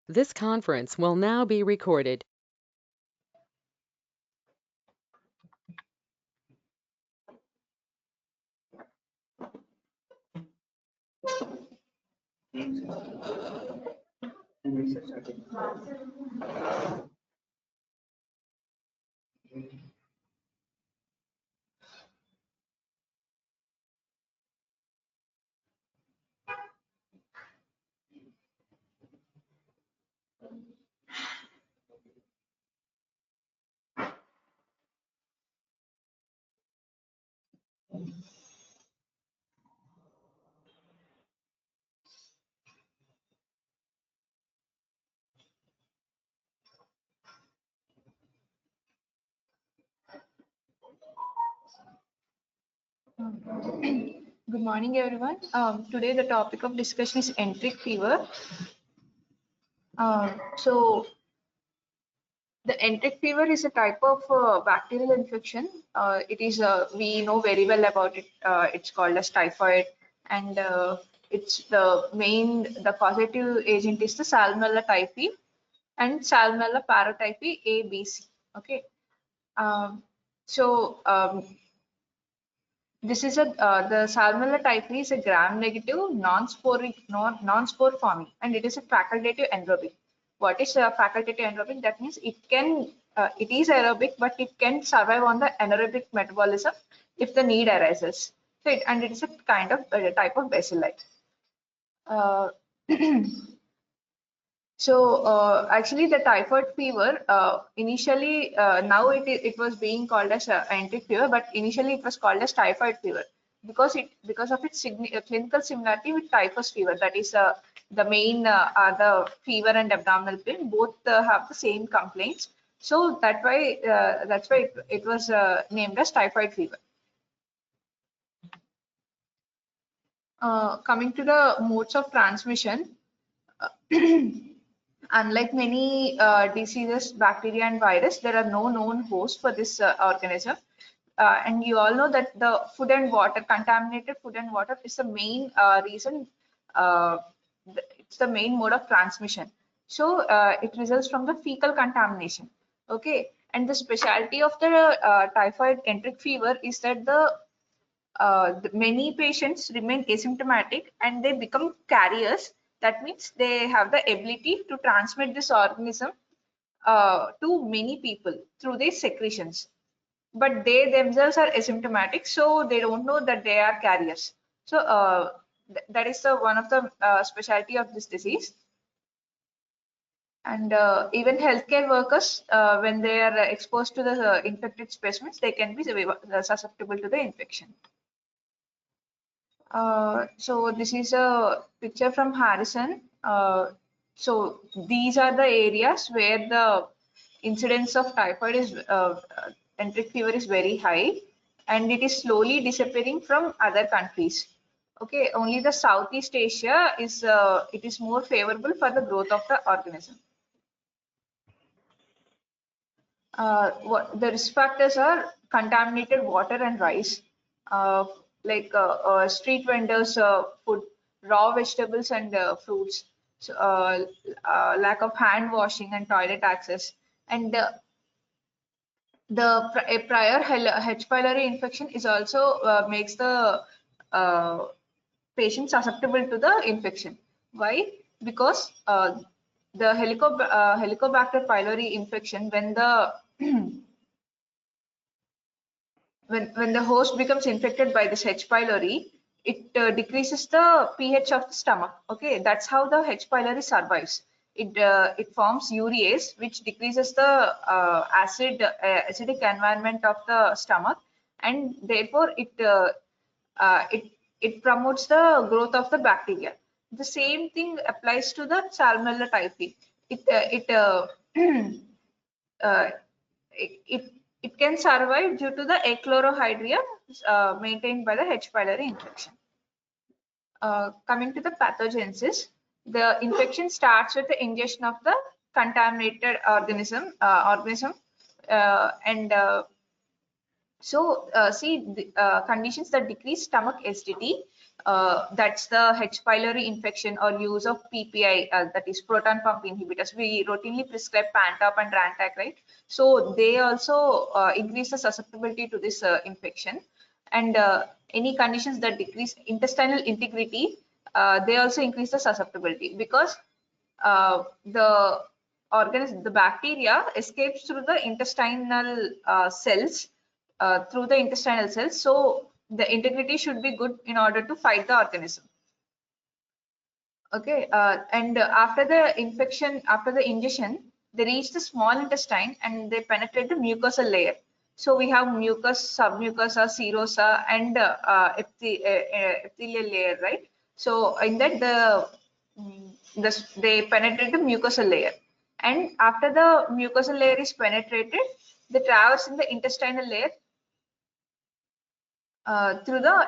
This conference will now be recorded. Good morning, everyone. Today the topic of discussion is enteric fever. So the enteric fever is a type of bacterial infection. It is we know very well about it. It's called as typhoid, and it's the causative agent is the Salmonella typhi and Salmonella paratyphi A, B, C. Okay. Um, so this is the Salmonella typhi is a gram-negative non-spore forming, and it is a facultative anaerobic. What is facultative anaerobic? That means it is aerobic, but it can survive on the anaerobic metabolism if the need arises. So it is a kind of type of bacilli. Uh, So actually, the typhoid fever initially now it was being called as enteric fever, but initially it was called as typhoid fever because of its clinical similarity with typhus fever. That is the main the fever and abdominal pain both have the same complaints. So that's why it was named as typhoid fever. Coming to the modes of transmission. Unlike many diseases, bacteria and virus, there are no known hosts for this organism. And you all know that the food and water, contaminated food and water is the main reason, it's the main mode of transmission. So it results from the fecal contamination. Okay. And the specialty of the typhoid enteric fever is that many patients remain asymptomatic and they become carriers. That means they have the ability to transmit this organism to many people through their secretions. But they themselves are asymptomatic, so they don't know that they are carriers. So that is one of the specialty of this disease. And even healthcare workers, when they are exposed to the infected specimens, they can be susceptible to the infection. So this is a picture from Harrison. So these are the areas where the incidence of typhoid is enteric fever is very high, and it is slowly disappearing from other countries. Okay, only the Southeast Asia is it is more favorable for the growth of the organism. What the risk factors are: contaminated water and rice, uh, street vendors, food, raw vegetables and fruits, so, lack of hand washing and toilet access, and a prior H. pylori infection is also makes the uh, patient susceptible to the infection. Why? Because the Helicobacter pylori infection, when the when the host becomes infected by this H. pylori, it decreases the pH of the stomach. Okay, that's how the H. pylori survives. It forms urease, which decreases the acidic environment of the stomach, and therefore it promotes the growth of the bacteria. The same thing applies to the Salmonella typhi. It uh, it uh, uh, it can survive due to the achlorohydria maintained by the H. pylori infection. Coming to the pathogenesis, the infection starts with the ingestion of the contaminated organism, and see the conditions that decrease stomach acidity. That's the H. pylori infection or use of PPI, that is proton pump inhibitors. We routinely prescribe Pantop and Rantac, right? So they also increase the susceptibility to this infection. And any conditions that decrease intestinal integrity, they also increase the susceptibility, because the bacteria escapes through the intestinal cells, So the integrity should be good in order to fight the organism. Okay, and after the infection, after the ingestion, they reach the small intestine and they penetrate the mucosal layer. So we have mucus, submucosa, serosa, and epithelial layer, right? So in that they penetrate the mucosal layer, and after the mucosal layer is penetrated, they traverse in the intestinal layer through the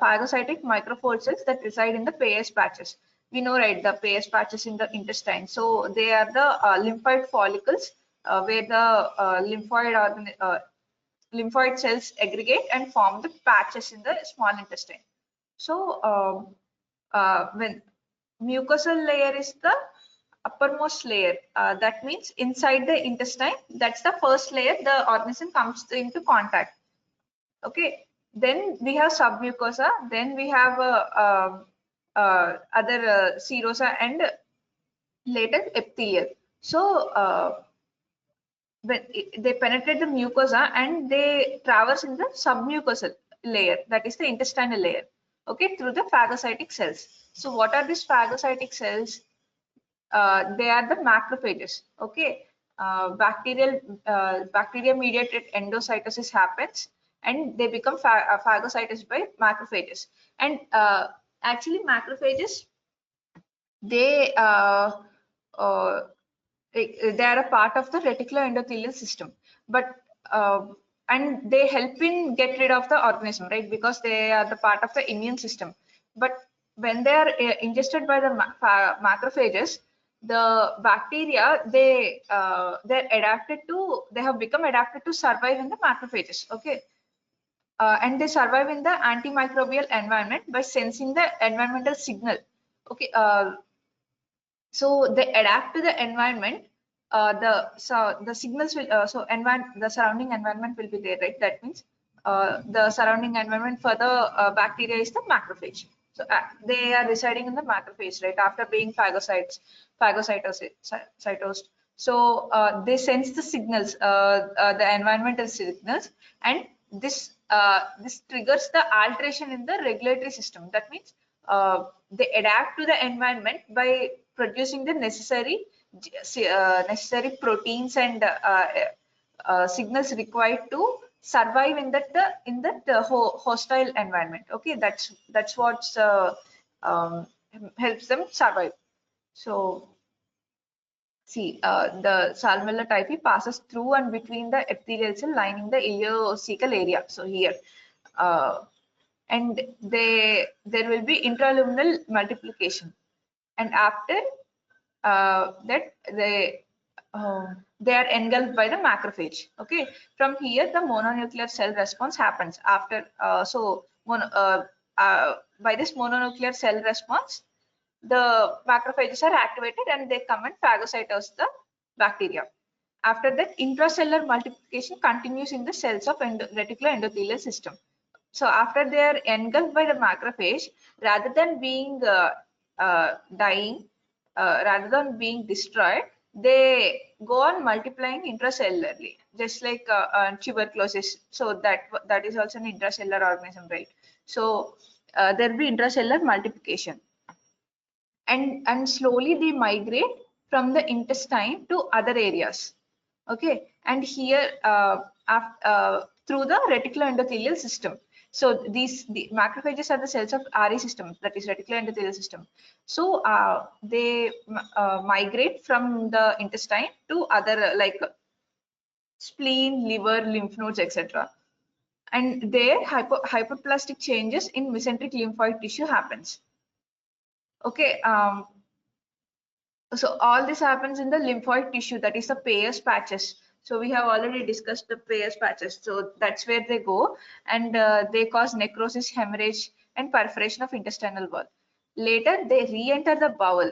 phagocytic microfold cells that reside in the Peyer's patches. We know, right, the Peyer's patches in the intestine. So they are the lymphoid follicles where the lymphoid cells aggregate and form the patches in the small intestine. So when mucosal layer is the uppermost layer, that means inside the intestine, that's the first layer the organism comes into contact. Okay, then we have submucosa, then we have other serosa, and later epithelial. So when they penetrate the mucosa and they traverse in the submucosal layer, that is the intestinal layer, okay, through the phagocytic cells. So what are these phagocytic cells? They are the macrophages. Okay, bacteria mediated endocytosis happens and they become phagocytosed by macrophages. And actually macrophages, they uh, they are a part of the reticuloendothelial system, but and they help in get rid of the organism, right, because they are the part of the immune system. But when they are ingested by the macrophages, the bacteria, they have become adapted to survive in the macrophages. Okay, and they survive in the antimicrobial environment by sensing the environmental signal. Okay, so they adapt to the environment. The signals will the surrounding environment will be there, right? That means the surrounding environment for the bacteria is the macrophage. So they are residing in the macrophage, right, after being phagocytosed. So they sense the signals, the environmental signals, and this triggers the alteration in the regulatory system. That means they adapt to the environment by producing the necessary proteins and signals required to survive in that hostile environment. Okay, that's what helps them survive. So see, the Salmonella typhi passes through and between the epithelial cell lining the ileocecal area. So here, and there will be intraluminal multiplication, and after that they are engulfed by the macrophage. Okay, from here the mononuclear cell response happens after. By this mononuclear cell response, the macrophages are activated and they come and phagocytose the bacteria. After that, intracellular multiplication continues in the cells of reticuloendothelial system. So after they are engulfed by the macrophage, rather than being dying, rather than being destroyed, they go on multiplying intracellularly, just like tuberculosis. So that is also an intracellular organism, right? So there will be intracellular multiplication, and slowly they migrate from the intestine to other areas. Okay, and here through the reticuloendothelial system. So the macrophages are the cells of RE system, that is reticuloendothelial system. So they migrate from the intestine to other like spleen, liver, lymph nodes, etc. And there hyperplastic changes in mesenteric lymphoid tissue happens. Okay, so all this happens in the lymphoid tissue, that is the Peyer's patches. So we have already discussed the Peyer's patches. So that's where they go, and they cause necrosis, hemorrhage, and perforation of intestinal wall. Later, they re-enter the bowel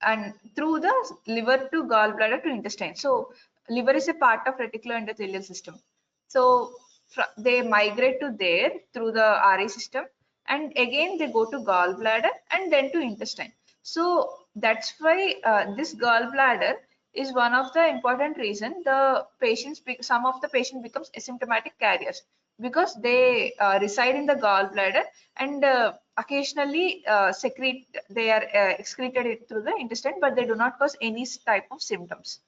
and through the liver to gallbladder to intestine. So liver is a part of reticuloendothelial system. So they migrate to there through the RE system, and again they go to gallbladder and then to intestine. So that's why this gallbladder is one of the important reason the patients, some of the patient becomes asymptomatic carriers, because they reside in the gallbladder and occasionally secrete, they are excreted it through the intestine, but they do not cause any type of symptoms.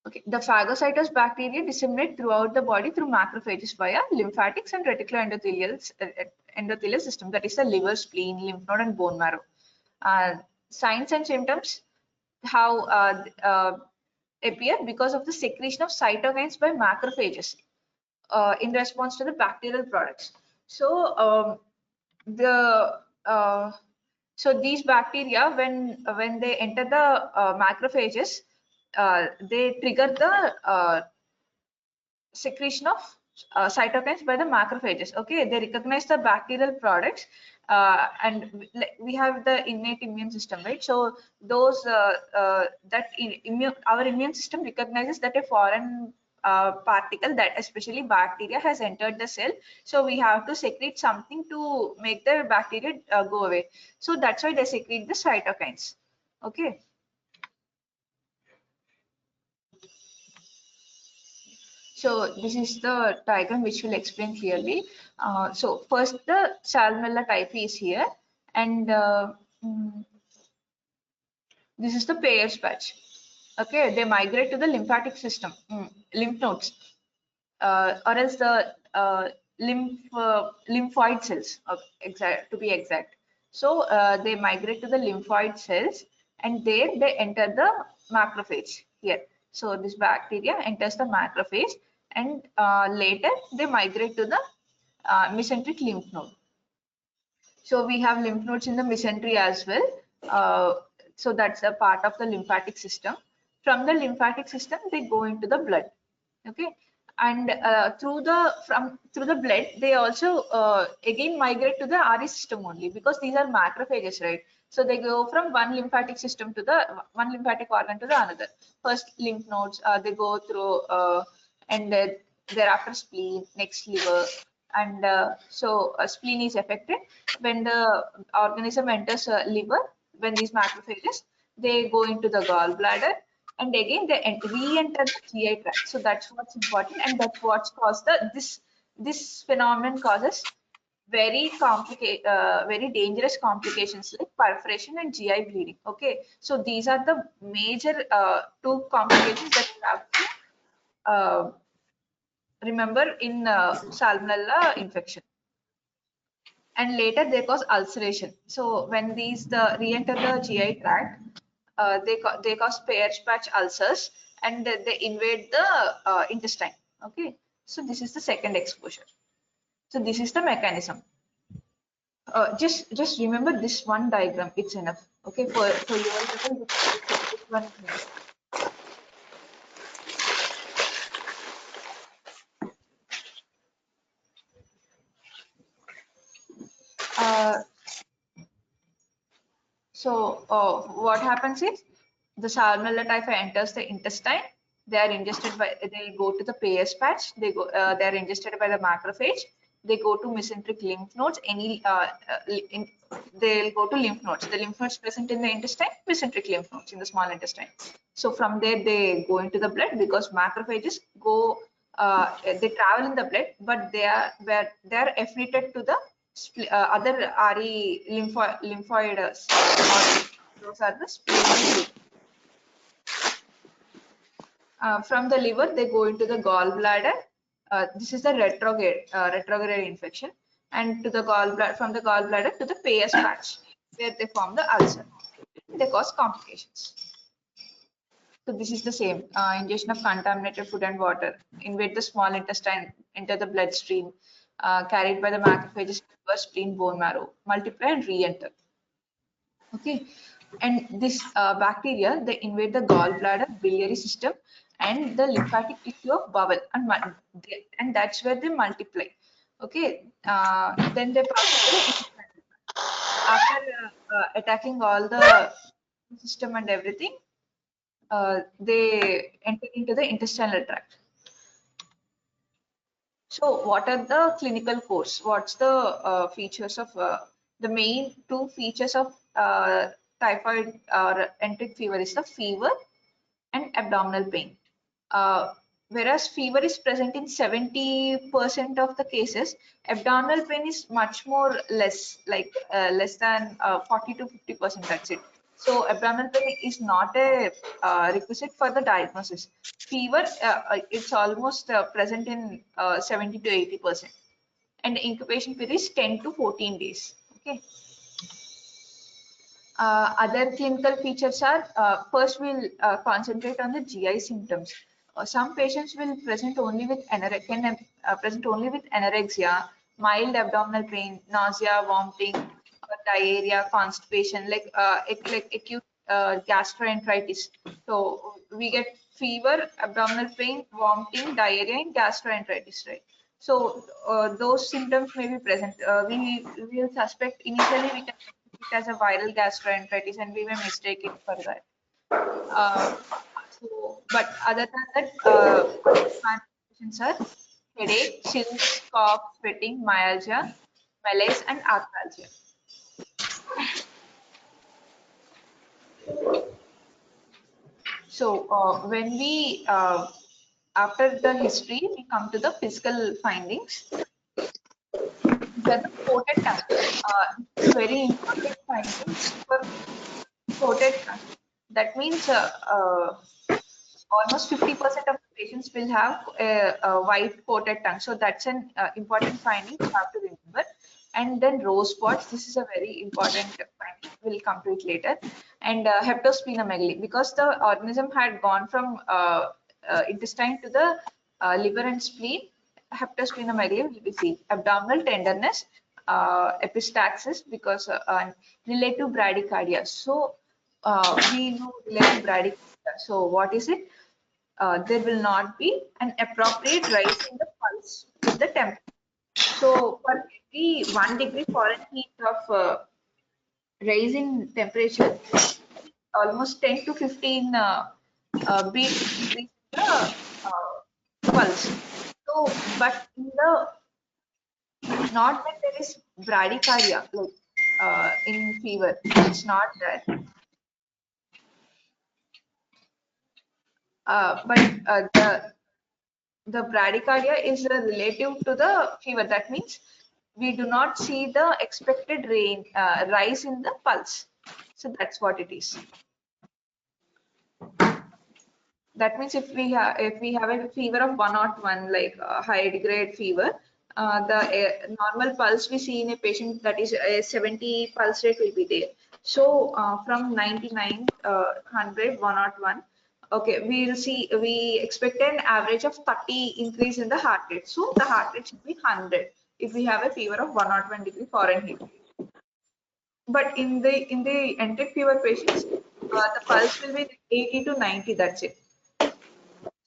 Okay, the phagocytous bacteria disseminate throughout the body through macrophages via lymphatics and endothelial system, that is the liver, spleen, lymph node, and bone marrow. Signs and symptoms, how appear because of the secretion of cytokines by macrophages in response to the bacterial products. So so these bacteria, when they enter the macrophages, they trigger the secretion of cytokines by the macrophages. Okay, they recognize the bacterial products, and we have the innate immune system, right? So those our immune system recognizes that a foreign particle, that especially bacteria, has entered the cell. So we have to secrete something to make the bacteria go away. So that's why they secrete the cytokines. Okay. So this is the diagram which will explain clearly. So first the Salmonella typhi is here, and this is the Peyer's patch. Okay, they migrate to the lymphatic system, lymph nodes, or else the lymphoid cells, to be exact. So they migrate to the lymphoid cells, and there they enter the macrophage here. So this bacteria enters the macrophage, and later they migrate to the mesenteric lymph node. So we have lymph nodes in the mesentery as well. So that's a part of the lymphatic system. From the lymphatic system, they go into the blood. Okay, and through the blood, they also again migrate to the RE system only, because these are macrophages, right? So they go from one lymphatic system to the one lymphatic organ to the another. First lymph nodes, they go through, and thereafter spleen, next liver, and so spleen is affected when the organism enters liver. When these macrophages, they go into the gallbladder, and again they re-enter the GI tract. So that's what's important, and that's what's caused this phenomenon causes very very dangerous complications like perforation and GI bleeding. Okay, so these are the major two complications that you have to remember in Salmonella infection. And later they cause ulceration. So when these re-enter the GI tract, they cause Peyer's patch ulcers, and they invade the intestine. Okay, so this is the second exposure. So this is the mechanism. Just remember this one diagram, it's enough. Okay, for your level, this one is enough. What happens is the Salmonella typhi enters the intestine. They are ingested by, they go to the Peyer's patch. They are ingested by the macrophage. They go to mesenteric lymph nodes. They'll go to lymph nodes. The lymph nodes present in the intestine, mesenteric lymph nodes in the small intestine. So from there they go into the blood, because macrophages go, they travel in the blood, but they are affiliated to the other RE lymphoid those are the spleen. From the liver, they go into the gallbladder. This is the retrograde infection, and to the gallbladder, from the gallbladder to the Peyer's patch, where they form the ulcer. They cause complications. So this is the same ingestion of contaminated food and water, invade the small intestine, enter the bloodstream, carried by the macrophages, liver, spleen, bone marrow, multiply and re-enter. Okay, and this bacteria, they invade the gallbladder, biliary system, and the lymphatic tissue of bowel, and that's where they multiply. Okay, then they pass to the intestinal tract. After attacking all the system and everything, they enter into the intestinal tract. So, what are the clinical course? What's the features of the main two features of typhoid or enteric fever is the fever and abdominal pain. Uh, Whereas fever is present in 70% of the cases, abdominal pain is much more less, like less than 40 to 50%. That's it. So abdominal pain is not a requisite for the diagnosis. Fever, it's almost present in 70 to 80%, and the incubation period is 10 to 14 days. Okay. Other clinical features are, first we'll concentrate on the GI symptoms. Some patients will present only with anorexia, mild abdominal pain, nausea, vomiting, diarrhea, constipation, like acute gastroenteritis. So we get fever, abdominal pain, vomiting, diarrhea, and gastroenteritis, right? So those symptoms may be present. We will suspect initially we can it as a viral gastroenteritis and we may mistake it for that. Uh, but other than that, manifestations are headache, chills, cough, sweating, myalgia, malaise, and arthralgia. So when we, after the history, we come to the physical findings. These are the coated tank. This is a very important findings for coated tank. That means almost 50% of the patients will have a white coated tongue. So that's an important finding you have to remember. And then rose spots. This is a very important finding. We'll come to it later. And hepatosplenomegaly, because the organism had gone from intestine to the liver and spleen. Hepatosplenomegaly will be seen. Abdominal tenderness, epistaxis, because relative bradycardia. So we know relative bradycardia. So what is it? There will not be an appropriate rise in the pulse with the temperature. So for every 1 degree Fahrenheit of rise in temperature, almost 10 to 15 beats increase in the pulse. So, but in the not when there is bradycardia, like in fever, it's not that. But the bradycardia is relative to the fever. That means we do not see the expected rise in the pulse. So that's what it is. That means if we have a fever of 101, like high grade fever, the normal pulse we see in a patient, that is a 70 pulse rate will be there. So from 99, 100, 101, okay, we expect an average of 30 increase in the heart rate. So the heart rate should be 100 if we have a fever of 101 degree Fahrenheit. But in the enteric fever patients, the pulse will be 80 to 90. That's it.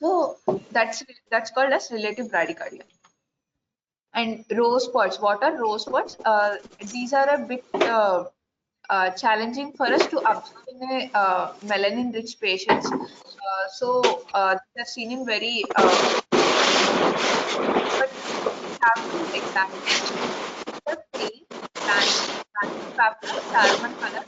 So that's called as relative bradycardia. And rose spots. What are rose spots? These are a bit challenging for us to observe in a melanin-rich patients. They're seen in very, but we have to examine the pale, salmon color,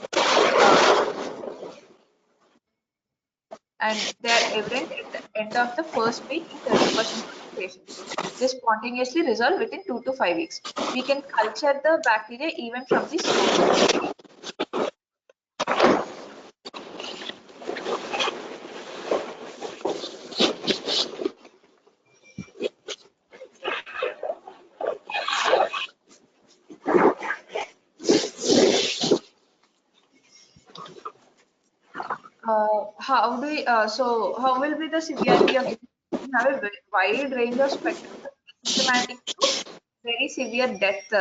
and they are evident at the end of the first week in 30% of the patients. They spontaneously resolve within 2 to 5 weeks. We can culture the bacteria even from the stool. How will be the severity of this? We have a wide range of spectrum from symptomatic to very severe death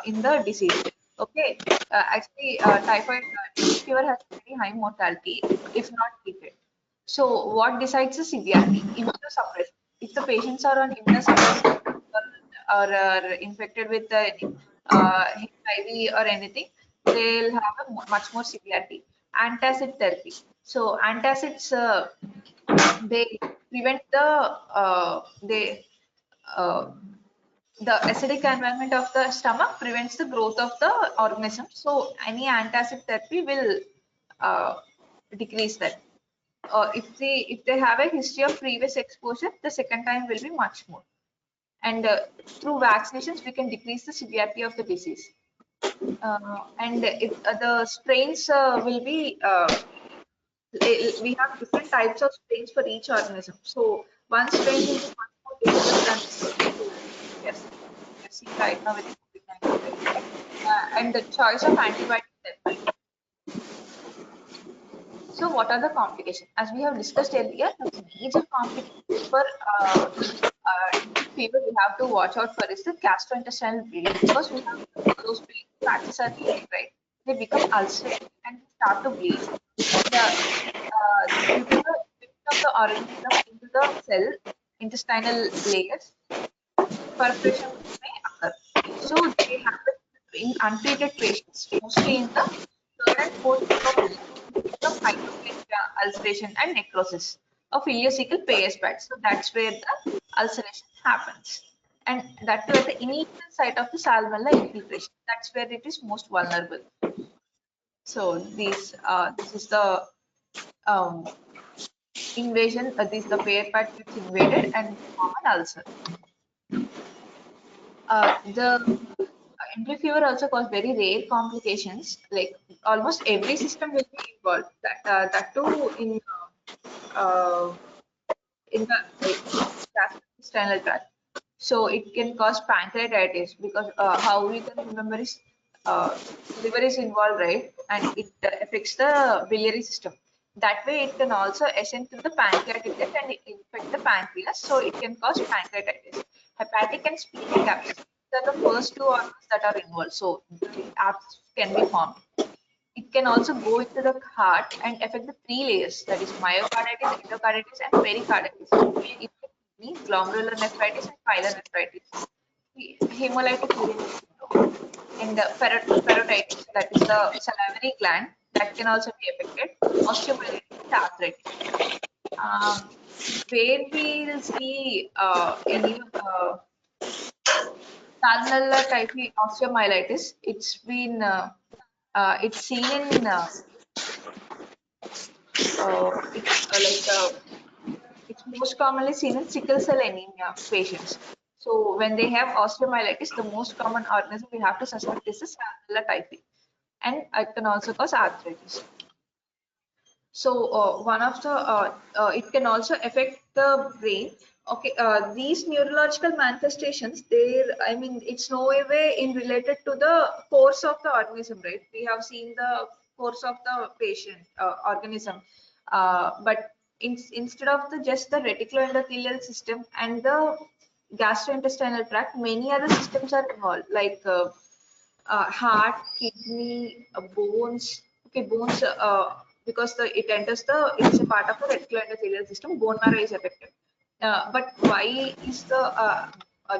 in the disease. Okay, actually, typhoid fever has very high mortality if not treated. So, what decides the severity? Immunosuppression. If the patients are on immunosuppression, are infected with the HIV or anything, they'll have a much more severity. Antacid therapy. So antacids, they prevent uh, the acidic environment of the stomach prevents the growth of the organism. So any antacid therapy will uh, decrease that. If they have a history of previous exposure, the second time will be much more. And through vaccinations, we can decrease the severity of the disease. And if the strains will be we have different types of strains for each organism. So one strain will be much more dangerous than the other. So yes, we are seeing right now with COVID-19, right? And the choice of antibiotic therapy. So what are the complications? As we have discussed earlier, the major complications for fever we have to watch out for is the gastrointestinal bleeding, because we have those bleeding patches are bleeding, right? They become ulcerated and start to bleed. Due to the effect of the organism into the cell intestinal layers, perforation may occur. So they happen in untreated patients, mostly in the third and fourth week of life, of hyperplasia, ulceration, and necrosis of ileocecal Peyer's patch. So that's where the ulceration happens, and that too at the initial site of the salmonella infiltration. That's where it is most vulnerable. So this is the um, invasion. This the Peyer's patch gets invaded and common ulcer. The entry fever also cause very rare complications. Like almost every system will be involved. That too uh, in the gastrointestinal tract. So it can cause pancreatitis, because how we can remember is liver is involved, right? And it affects the biliary system. That way, it can also ascend to the pancreatic duct and infect the pancreas. So it can cause pancreatitis. Hepatic and splenic abscess are the first two organs that are involved. So the abscess can be formed. It can also go into the heart and affect the three layers, that is myocarditis, endocarditis, and pericarditis. It can be glomerular nephritis and pilar nephritis, hemolytic uremic syndrome, and parotitis, that is the salivary gland, that can also be affected, osteomyelitis and arthritis. Where we'll see any salmonella typhi osteomyelitis, it's seen in it's most commonly seen in sickle cell anemia patients. So when they have osteomyelitis, the most common organism we have to suspect is the Salmonella typhi, and it can also cause arthritis. So it can also affect the brain. Okay, these neurological manifestations, I mean, it's no way in related to the course of the organism, right? We have seen the course of the patient organism, but instead of just the reticuloendothelial system and the gastrointestinal tract, many other systems are involved, like heart, kidney, bones. Okay, bones, because it enters it's a part of the reticular endothelial system. Bone marrow is affected. But why is the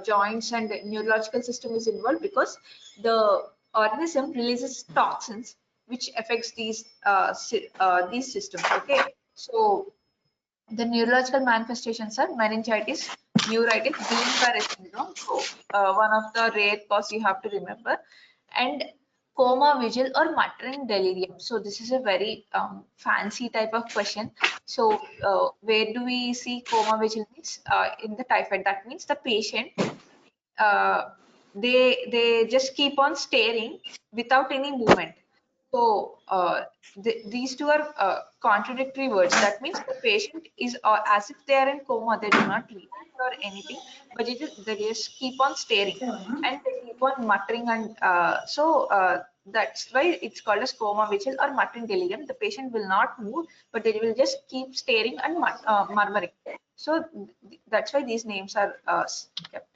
joints and neurological system is involved? Because the organism releases toxins which affects these systems. Okay, so the neurological manifestations are meningitis, neuritis, Guillain-Barré syndrome. So one of the rare cause you have to remember, and coma, vigil, or muttering delirium. So this is a very fancy type of question. So where do we see coma, vigil means in the typhoid? That means the patient uh, they just keep on staring without any movement. So these two are contradictory words. That means the patient is as if they are in coma. They do not react or anything, but they just keep on staring and they keep on muttering, and that's why it's called as coma vigil or muttering delirium. The patient will not move, but they will just keep staring and murmuring. So that's why these names are kept.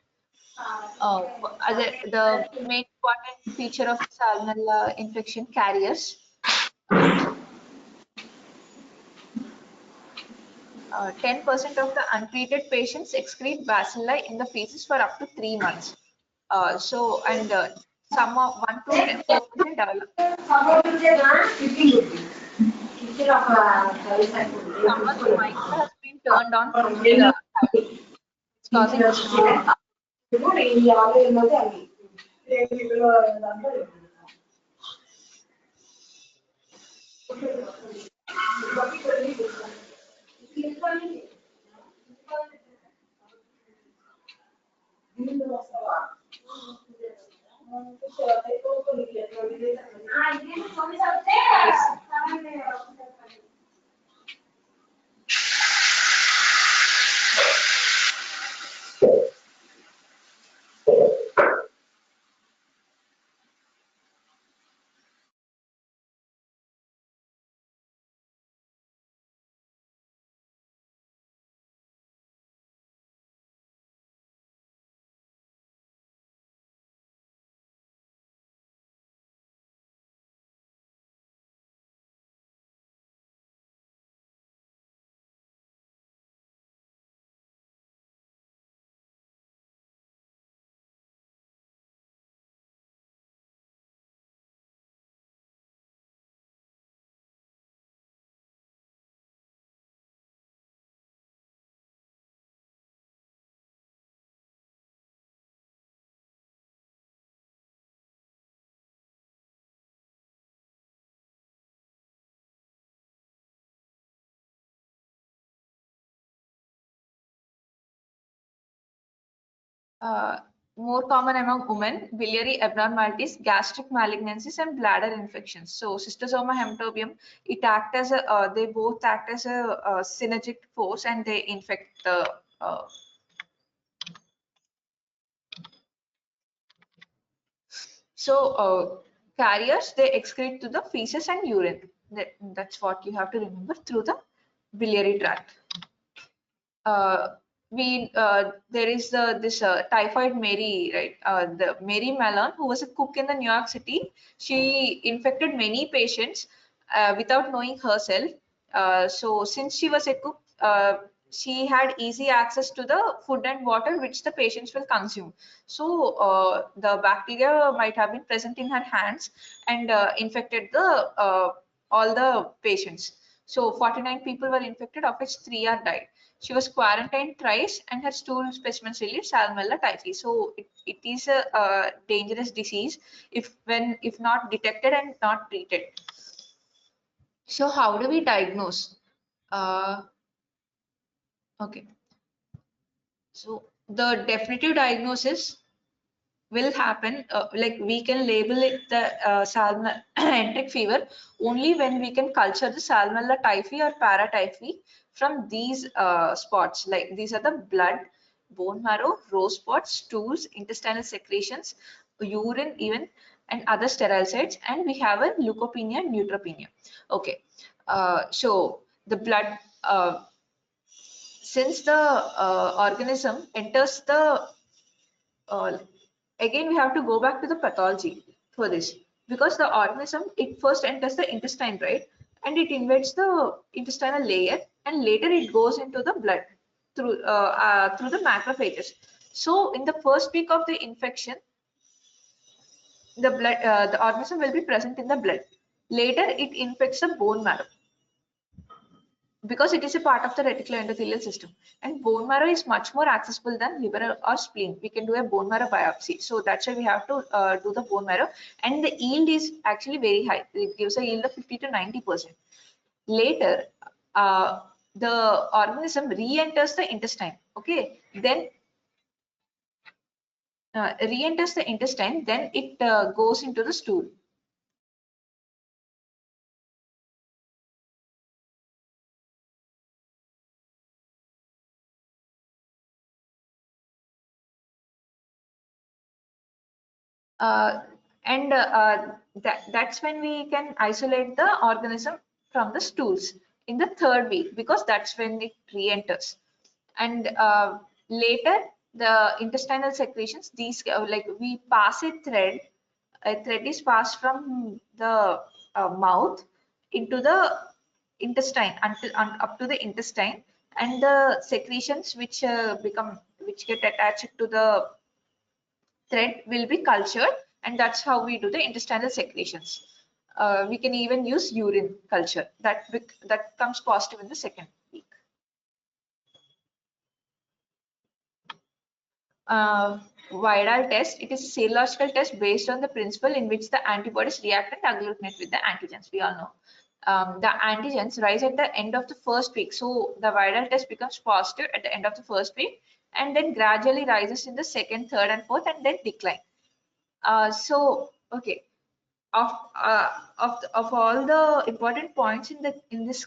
The main important feature of salmonella infection carriers. 10% of the untreated patients excrete bacilli in the feces for up to 3 months. Some of 1 to 4% develop. Someone's mic has been turned on from the it's causing disturbance. More common among women, biliary abnormalities, gastric malignancies, and bladder infections. So, cystosoma hematobium, it act as a, they both act as a, synergic force, and they infect the. Carriers, they excrete to the feces and urine. That's what you have to remember through the biliary tract. There is this typhoid Mary, right? The Mary Malone, who was a cook in the New York City. She infected many patients without knowing herself. So since she was a cook, she had easy access to the food and water which the patients will consume. So the bacteria might have been present in her hands and infected the all the patients. So 49 people were infected, of which 3 are died. She was quarantined thrice and her stool specimens released Salmonella typhi. So it is a dangerous disease if not detected and not treated. So how do we diagnose? Okay. So the definitive diagnosis will happen, like we can label it the enteric fever only when we can culture the Salmonella typhi or paratyphi from these spots. Like these are the blood, bone marrow, rose spots, stools, intestinal secretions, urine even, and other sterile sites, and we have a leukopenia and neutropenia. Okay, so the blood, since the organism enters the again we have to go back to the pathology for this, because the organism, it first enters the intestine, right, and it invades the intestinal layer, and later it goes into the blood through the macrophages. So in the first week of the infection, the organism will be present in the blood. Later it infects the bone marrow, because it is a part of the reticuloendothelial system, and bone marrow is much more accessible than liver or spleen. We can do a bone marrow biopsy, so that's why we have to do the bone marrow, and the yield is actually very high. It gives a yield of 50 to 90%. Later the organism re-enters the intestine. Okay, then re-enters the intestine, then it goes into the stool. That's when we can isolate the organism from the stools in the third week, because that's when it re-enters. And later the intestinal secretions, these like we pass a thread is passed from the mouth into the intestine until up to the intestine, and the secretions which get attached to the thread will be cultured, and that's how we do the intestinal secretions. We can even use urine culture that comes positive in the second week. WIDAL test, it is a serological test based on the principle in which the antibodies react and agglutinate with the antigens. We all know the antigens rise at the end of the first week, so the WIDAL test becomes positive at the end of the first week and then gradually rises in the second, third and fourth and then decline. Okay, of all the important points in this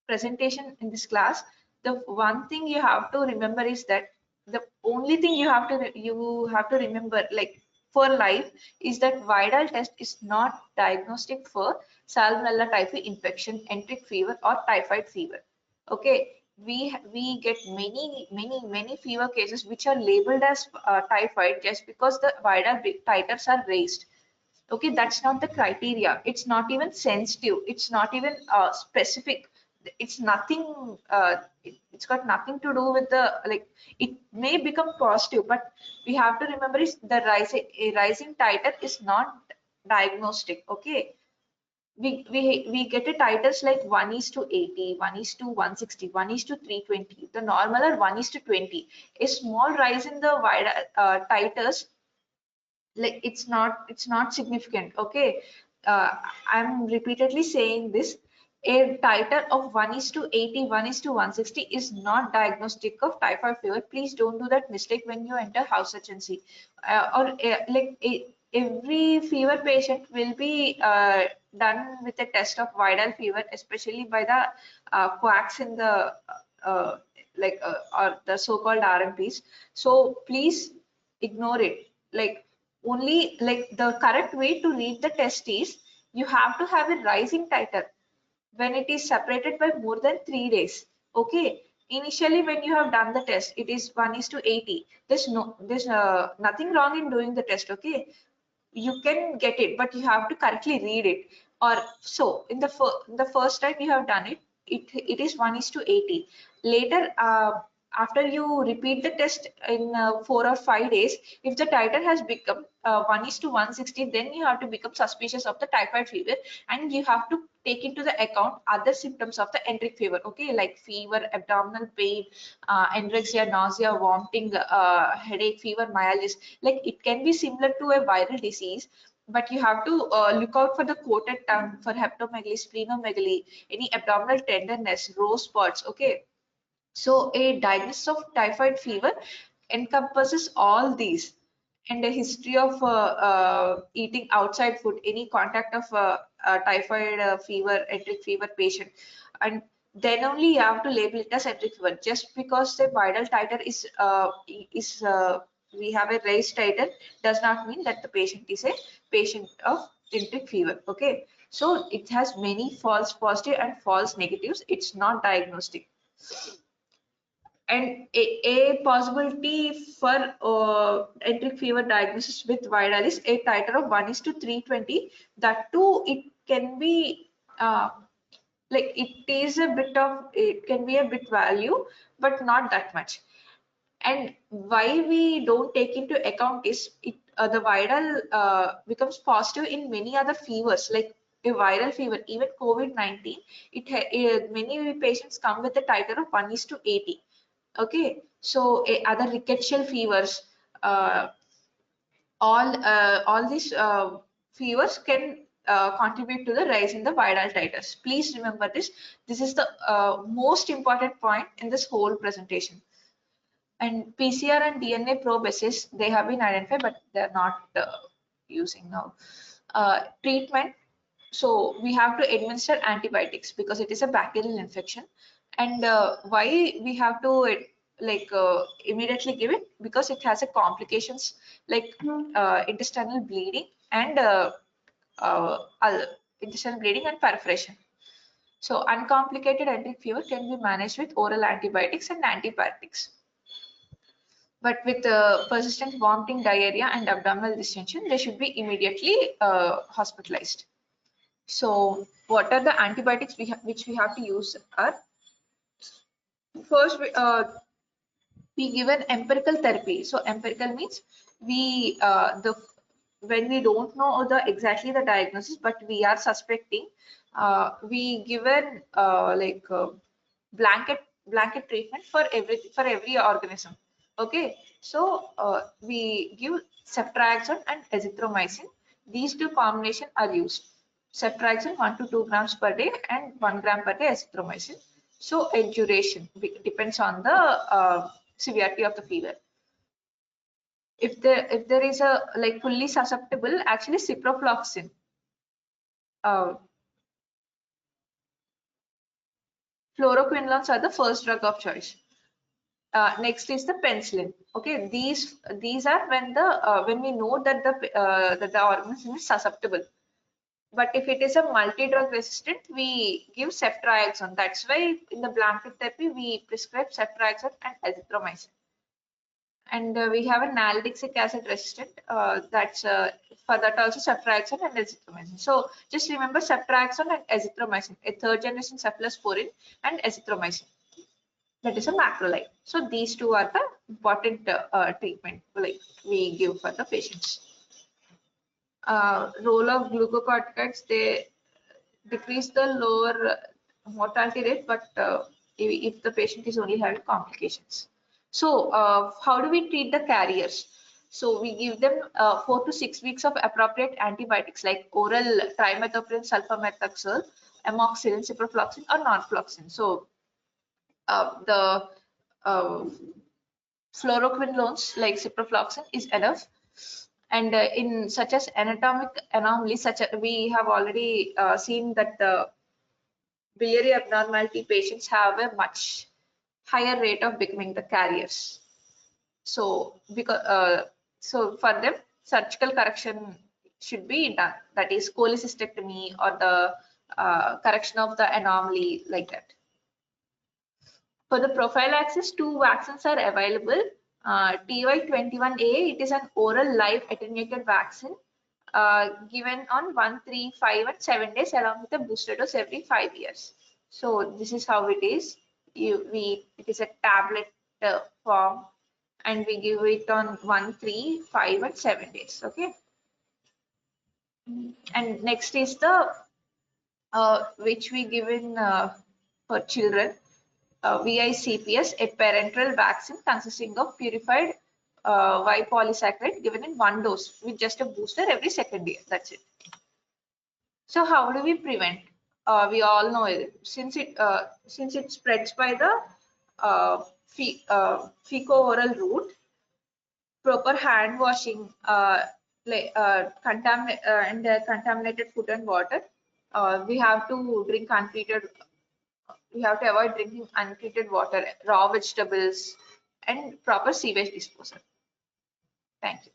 presentation in this class, the one thing you have to remember is that the only thing you have to remember, like for life, is that WIDAL test is not diagnostic for Salmonella typhi infection, enteric fever or typhoid fever. Okay, we get many fever cases which are labeled as typhoid just because the WIDAL titers are raised. Okay, that's not the criteria. It's not even sensitive. It's not even specific. It's nothing. It's got nothing to do with the, like, it may become positive, but we have to remember is the rising titer is not diagnostic. Okay, we get a titers like 1:80, 1:160, 1:320. The normal are 1:20. A small rise in the titers, like it's not significant. Okay, I'm repeatedly saying this. A titer of 1:80, 1:160 is not diagnostic of typhoid fever. Please don't do that mistake when you enter house agency. Every fever patient will be done with a test of viral fever, especially by the quacks in the uh, or the so-called RMPs. So please ignore it. Like, only like the correct way to read the test is you have to have a rising titer when it is separated by more than 3 days. Okay, initially when you have done the test, it is 1:80. There's nothing wrong in doing the test. Okay, you can get it, but you have to correctly read it. Or so in the first time you have done it, it is 1:80. Later, after you repeat the test in 4 or 5 days, if the titer has become 1:160, then you have to become suspicious of the typhoid fever, and you have to take into the account other symptoms of the enteric fever. Okay, like fever, abdominal pain, anorexia, nausea, vomiting, headache, fever, myalgia. Like, it can be similar to a viral disease, but you have to look out for the coated tongue, for hepatomegaly, splenomegaly, any abdominal tenderness, rose spots. Okay, so a diagnosis of typhoid fever encompasses all these, and a history of eating outside food, any contact of typhoid fever, enteric fever patient, and then only you have to label it as enteric fever. Just because the viral titer is we have a raised titer does not mean that the patient is a patient of enteric fever. Okay, so it has many false positive and false negatives. It's not diagnostic. And a possibility for enteric fever diagnosis with viral is a titer of 1:320. That too, it can be like, it can be a bit value, but not that much. And why we don't take into account is the viral becomes positive in many other fevers, like a viral fever, even COVID-19. Many patients come with a titer of 1:80. Okay, so other rickettsial fevers, uh, all these fevers can contribute to the rise in the viral titers. Please remember this. This is the most important point in this whole presentation. And PCR and DNA probe assays, they have been identified, but they're not using now. Treatment. So we have to administer antibiotics because it is a bacterial infection. And why we have to immediately give it? Because it has a complications like intestinal bleeding and uh, intestinal bleeding and perforation. So uncomplicated enteric fever can be managed with oral antibiotics and antibiotics. But with persistent vomiting, diarrhea, and abdominal distension, they should be immediately hospitalized. So, what are the antibiotics which we have to use are First, we give an empirical therapy. So empirical means we the when we don't know exactly the diagnosis, but we are suspecting, we give an blanket treatment for every organism. Okay, so we give ceftriaxone and azithromycin. These two combination are used. Ceftriaxone 1 to 2 grams per day and 1 gram per day azithromycin. So duration depends on the severity of the fever. If there is a like fully susceptible, actually ciprofloxacin. Uh, Fluoroquinolones are the first drug of choice. Next is the penicillin. Okay, these are when we know that the organism is susceptible. But if it is a multi-drug resistant, we give ceftriaxone. That's why in the blanket therapy we prescribe ceftriaxone and azithromycin. And we have an nalidixic acid resistant. That's for that also ceftriaxone and azithromycin. So just remember ceftriaxone and azithromycin, a third generation cephalosporin and azithromycin. That is a macrolide. So these two are the important treatment like we give for the patients. Role of glucocorticoids, they decrease the lower mortality rate, but if the patient is only having complications. So how do we treat the carriers? So we give them 4 to 6 weeks of appropriate antibiotics like oral trimethoprim, sulfamethoxazole, amoxicillin, ciprofloxacin, or norfloxacin. So the fluoroquinolones like ciprofloxacin is enough. And in such as anatomic anomalies, we have already seen that the biliary abnormality patients have a much higher rate of becoming the carriers. So so for them, surgical correction should be done. That is cholecystectomy or the correction of the anomaly like that. For the prophylaxis, two vaccines are available. TY21A, it is an oral live attenuated vaccine given on 1, 3, 5, and 7 days along with a booster dose every 5 years. So this is how it is. It is a tablet form, and we give it on 1, 3, 5, and 7 days. Okay. And next is the which we give in for children. VICPS, a parenteral vaccine consisting of purified Y polysaccharide given in one dose with just a booster every second year. That's it. So how do we prevent? We all know it. Since it spreads by the fecal-oral route, proper hand washing and contaminated food and water. We have to drink untreated. We have to avoid drinking untreated water, raw vegetables, and proper sewage disposal. Thank you.